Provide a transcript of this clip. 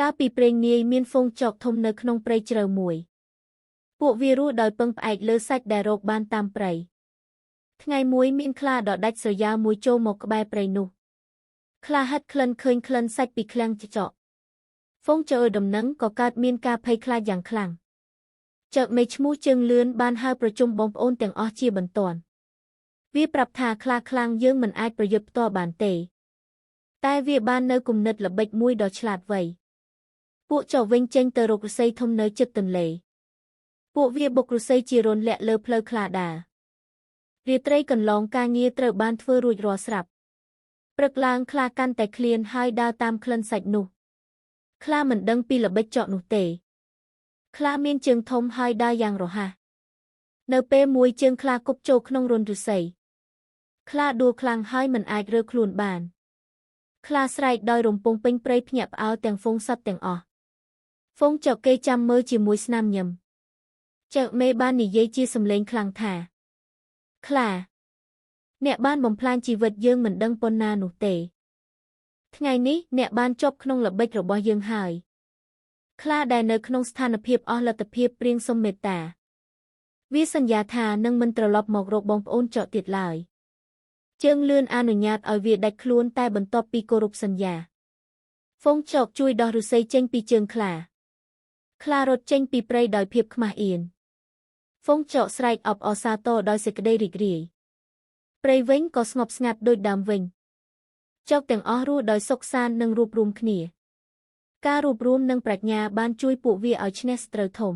កាលពីព្រេងនាយមានហ្វូងចកធំនៅក្នុងព្រៃជ្រៅមួយពួកវារស់ដោយពឹងផ្អែកលើសាច់ដែលរកបានតាមព្រៃថ្ងៃមួយមានខ្លាដដាច់ស្រយាលមួយចូលមកក្បែរព្រៃនោះខ្លាហិតក្លិនឃើញក្លិនសាច់ពីឃ្លាំងចចកហ្វូងចើដំណឹងក៏កើតមានការភ័យខ្លាចយ៉ាងខ្លាំងចើមេឈ្មោះជើងលឿនបានហៅប្រជុំបងប្អូនទាំងអស់ជាបន្ទាន់វាប្រាប់ថាខ្លាខ្លាំងយើងមិនអាចប្រយុទ្ធផ្ទាល់បានទេតែវាបាននៅគំនិតល្បិចមួយដ៏ឆ្លាតវៃពួកចុះវិញចេញទៅរកឫស្សីធំនៅជិតទន្លេពួកវាបុកឫស្សីជារនលាក់លើផ្លូវខ្លាដើររាត្រីកន្លងការងារត្រូវបានធ្វើរួចរាល់ស្រាប់ព្រឹកឡើងខ្លាកាន់តែឃ្លានហើយដើរតាមក្លិនសាច់នោះខ្លាមិនដឹងពីល្បិចចកនោះទេខ្លាមានជើងធំហើយដើរយ៉ាងរហ័សនៅពេលមួយជើងខ្លាគប់ចូលក្នុងរន្ធឫស្សីខ្លាដួលខ្លាំងហើយមិនអាចរើខ្លួនបានខ្លាស្រែកដោយរំពងពេញព្រៃភ្ញាក់ផ្អើលទាំងហ្វូងសត្វទាំងអស់ហ្វូងចកគេចាំមើលជាមួយស្នាមញឹមចៅមេបាននិយាយជាសំឡេងខ្លាំងថាខ្លាអ្នកបានបំផ្លាញជីវិតយើងមិនដឹងប៉ុណ្ណានោះទេថ្ងៃនេះអ្នកបានជាប់ក្នុងល្បិចរបស់យើងហើយខ្លាដែលនៅក្នុងស្ថានភាពអស់លទ្ធភាពព្រៀងសុំមេត្តាវាសន្យាថានឹងមិនត្រឡប់មករកបងប្អូនចកទៀតឡើយជើងលឿនអនុញ្ញាតឲ្យវាដាច់ខ្លួនតែបន្ទាប់ពីគោរពសន្យាហ្វូងចកជួយដោះឫស្សីចេញពីជើងខ្លារត់ចេញពីព្រៃដោយភាពខ្មាស់អៀនហ្វូងចកស្រែកអបអរសាទរដោយសេចក្តីរីករាយព្រៃវិញក៏ស្ងប់ស្ងាត់ដូចដើមវិញចកទាំងអស់រស់ដោយសុខសាន្តនិងរួបរួមគ្នាការរួបរួមនិងប្រាជ្ញាបានជួយពួកវាឲ្យឈ្នះស្រូវធំ